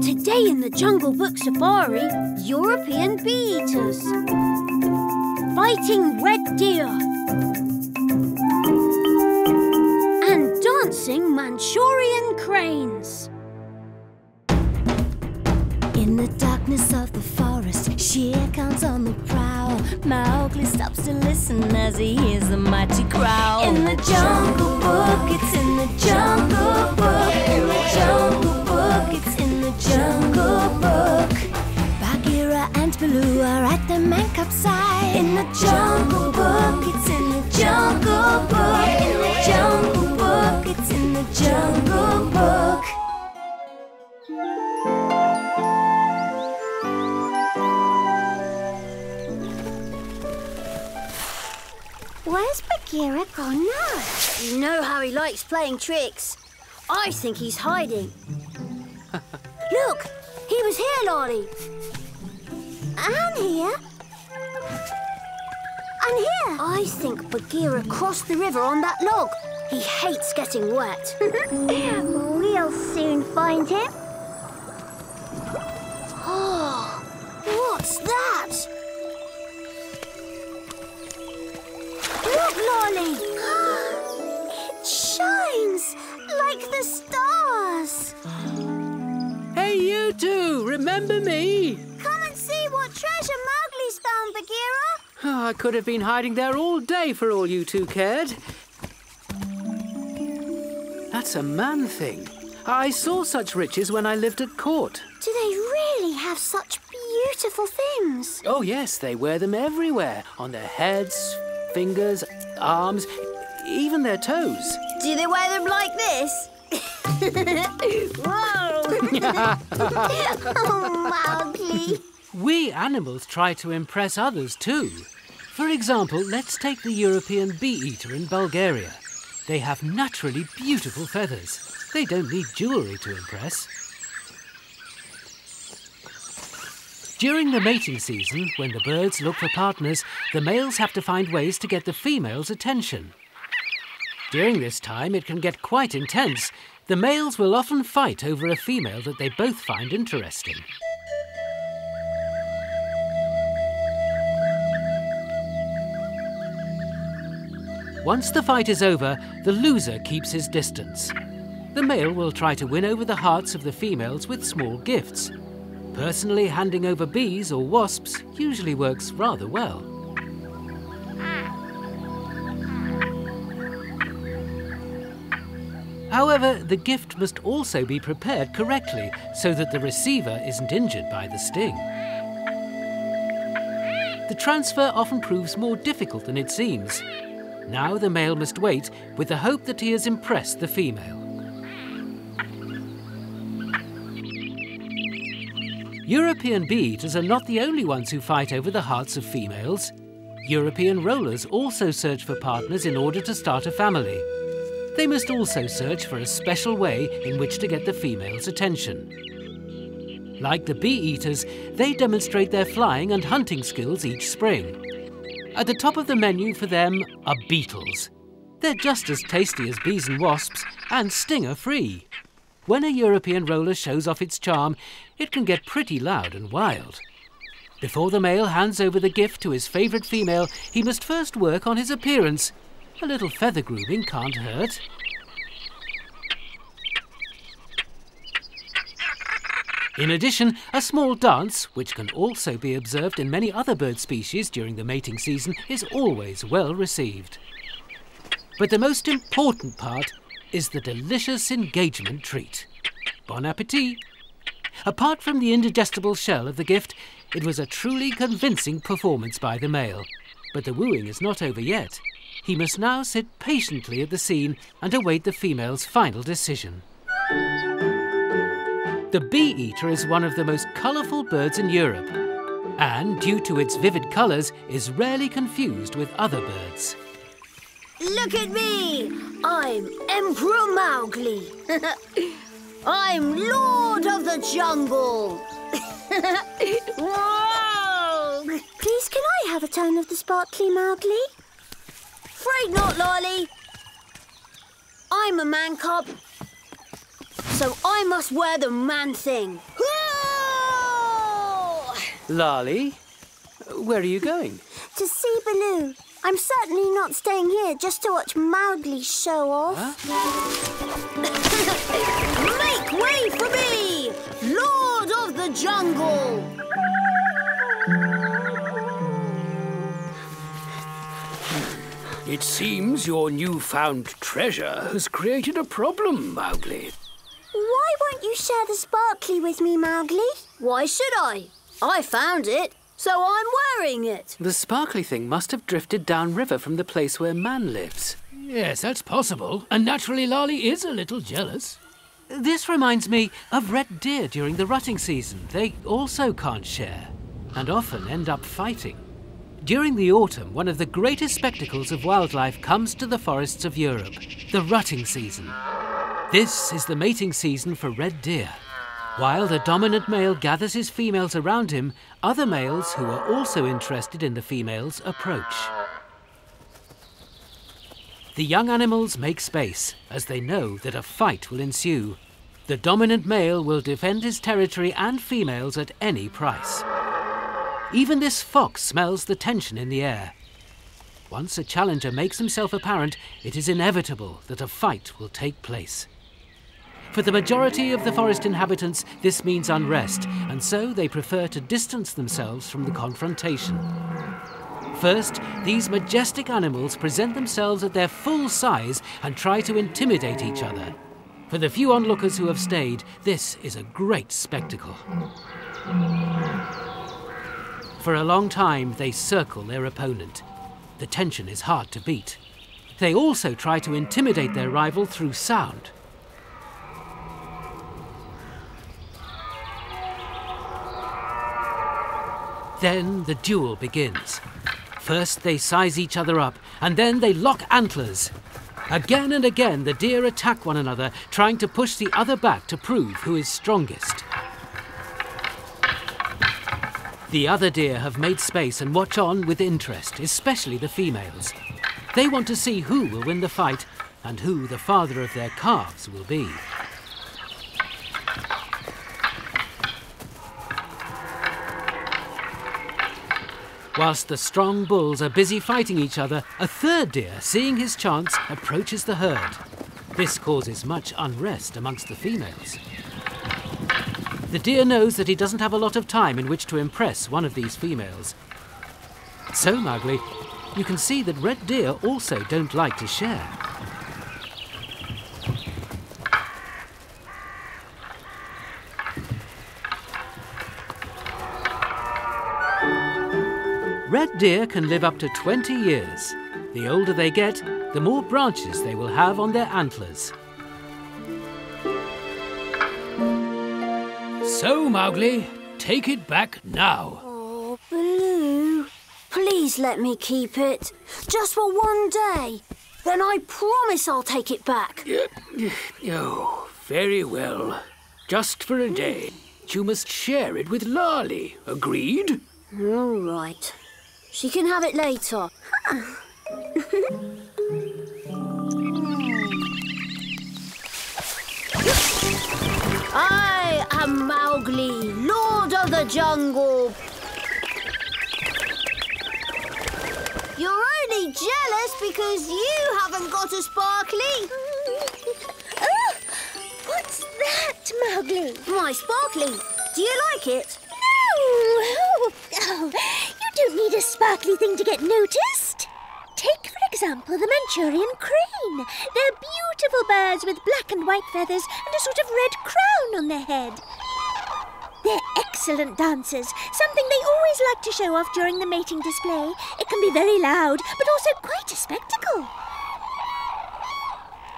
Today in the Jungle Book Safari, European bee-eaters. Fighting red deer. And dancing Manchurian cranes. In the darkness of the forest, Shere Khan's on the prowl. Mowgli stops to listen as he hears the mighty growl. In the Jungle Book, it's in the Jungle Book. In the Jungle Book, it's in the Jungle Book. Bagheera and Baloo are at the man cub side. In the Jungle Book, it's in the Jungle Book. In the Jungle Book, it's in the Jungle Book. Where's Bagheera gone now? You know how he likes playing tricks. I think he's hiding. Look, he was here, Lolly. And here. And here. I think Bagheera crossed the river on that log. He hates getting wet. We'll soon find him. Oh, what's that? Look, Lolly! It shines like the stars. Hey, you two! Remember me? Come and see what treasure Mowgli's found, Bagheera. Oh, I could have been hiding there all day for all you two cared. That's a man thing. I saw such riches when I lived at court. Do they really have such beautiful things? Oh, yes, they wear them everywhere. On their heads, fingers, arms, even their toes. Do they wear them like this? Whoa! Oh, Mowgli. We animals try to impress others too. For example, let's take the European bee-eater in Bulgaria. They have naturally beautiful feathers. They don't need jewellery to impress. During the mating season, when the birds look for partners, the males have to find ways to get the female's attention. During this time, it can get quite intense. The males will often fight over a female that they both find interesting. Once the fight is over, the loser keeps his distance. The male will try to win over the hearts of the females with small gifts. Personally handing over bees or wasps usually works rather well. However, the gift must also be prepared correctly so that the receiver isn't injured by the sting. The transfer often proves more difficult than it seems. Now the male must wait with the hope that he has impressed the female. European bee-eaters are not the only ones who fight over the hearts of females. European rollers also search for partners in order to start a family. They must also search for a special way in which to get the female's attention. Like the bee-eaters, they demonstrate their flying and hunting skills each spring. At the top of the menu for them are beetles. They're just as tasty as bees and wasps and stinger-free. When a European roller shows off its charm, it can get pretty loud and wild. Before the male hands over the gift to his favourite female, he must first work on his appearance. A little feather grooming can't hurt. In addition, a small dance, which can also be observed in many other bird species during the mating season, is always well received. But the most important part is the delicious engagement treat. Bon appétit! Apart from the indigestible shell of the gift, it was a truly convincing performance by the male. But the wooing is not over yet. He must now sit patiently at the scene and await the female's final decision. The bee-eater is one of the most colourful birds in Europe, and due to its vivid colours, is rarely confused with other birds. Look at me! I'm Emperor Mowgli. I'm Lord of the Jungle. Whoa! Please, can I have a turn of the sparkly Mowgli? Afraid not, Lolly. I'm a man cub, so I must wear the man thing. Lali, where are you going? To see Baloo. I'm certainly not staying here just to watch Mowgli show off. Huh? Make way for me, Lord of the Jungle! It seems your newfound treasure has created a problem, Mowgli. Why won't you share the sparkly with me, Mowgli? Why should I? I found it, so I'm wearing it. The sparkly thing must have drifted downriver from the place where Man lives. Yes, that's possible. And naturally, Lali is a little jealous. This reminds me of red deer during the rutting season. They also can't share, and often end up fighting. During the autumn, one of the greatest spectacles of wildlife comes to the forests of Europe, the rutting season. This is the mating season for red deer. While the dominant male gathers his females around him, other males who are also interested in the females approach. The young animals make space, as they know that a fight will ensue. The dominant male will defend his territory and females at any price. Even this fox smells the tension in the air. Once a challenger makes himself apparent, it is inevitable that a fight will take place. For the majority of the forest inhabitants, this means unrest, and so they prefer to distance themselves from the confrontation. First, these majestic animals present themselves at their full size and try to intimidate each other. For the few onlookers who have stayed, this is a great spectacle. For a long time, they circle their opponent. The tension is hard to beat. They also try to intimidate their rival through sound. Then the duel begins. First they size each other up, and then they lock antlers. Again and again the deer attack one another, trying to push the other back to prove who is strongest. The other deer have made space and watch on with interest, especially the females. They want to see who will win the fight and who the father of their calves will be. Whilst the strong bulls are busy fighting each other, a third deer, seeing his chance, approaches the herd. This causes much unrest amongst the females. The deer knows that he doesn't have a lot of time in which to impress one of these females. So, Mowgli, you can see that red deer also don't like to share. Red deer can live up to 20 years. The older they get, the more branches they will have on their antlers. So, Mowgli, take it back now. Oh, Baloo, please let me keep it. Just for one day. Then I promise I'll take it back. Oh, very well. Just for a day. You must share it with Lali. Agreed? All right. She can have it later. I am Mowgli, Lord of the Jungle. You're only jealous because you haven't got a sparkly. Oh, what's that, Mowgli? My sparkly. Do you like it? No! Oh, you don't need a sparkly thing to get noticed. Take, for example, the Manchurian crane. They're beautiful birds with black and white feathers and a sort of red crown on their head. They're excellent dancers, something they always like to show off during the mating display. It can be very loud, but also quite a spectacle.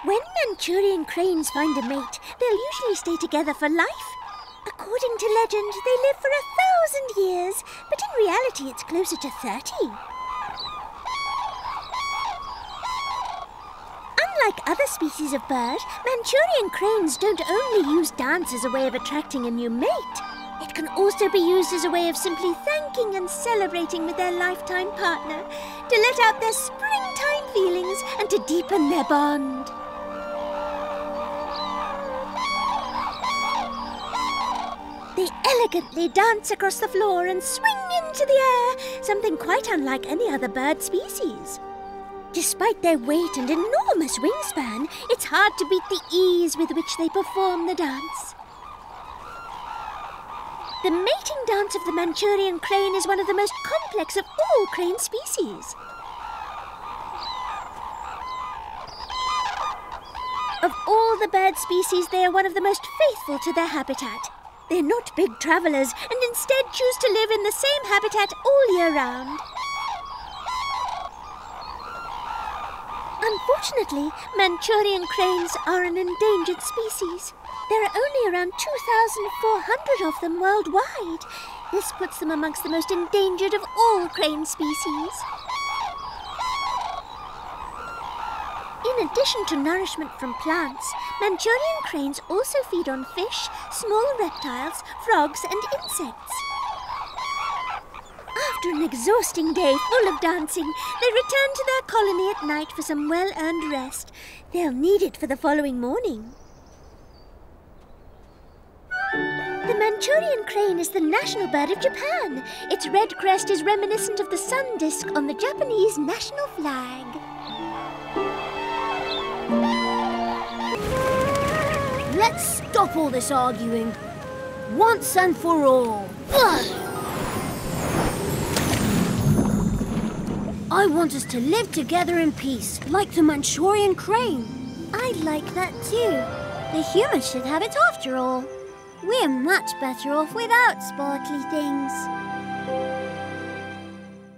When Manchurian cranes find a mate, they'll usually stay together for life. According to legend, they live for 1,000 years, but in reality it's closer to 30. Unlike other species of bird, Manchurian cranes don't only use dance as a way of attracting a new mate. It can also be used as a way of simply thanking and celebrating with their lifetime partner, to let out their springtime feelings and to deepen their bond. They elegantly dance across the floor and swing into the air, something quite unlike any other bird species. Despite their weight and enormous wingspan, it's hard to beat the ease with which they perform the dance. The mating dance of the Manchurian crane is one of the most complex of all crane species. Of all the bird species, they are one of the most faithful to their habitat. They're not big travellers and instead choose to live in the same habitat all year round. Unfortunately, Manchurian cranes are an endangered species. There are only around 2,400 of them worldwide. This puts them amongst the most endangered of all crane species. In addition to nourishment from plants, Manchurian cranes also feed on fish, small reptiles, frogs and insects. After an exhausting day full of dancing, they return to their colony at night for some well-earned rest. They'll need it for the following morning. The Manchurian crane is the national bird of Japan. Its red crest is reminiscent of the sun disk on the Japanese national flag. Let's stop all this arguing, once and for all. I want us to live together in peace, like the Manchurian crane. I'd like that too. The humans should have it after all. We're much better off without sparkly things.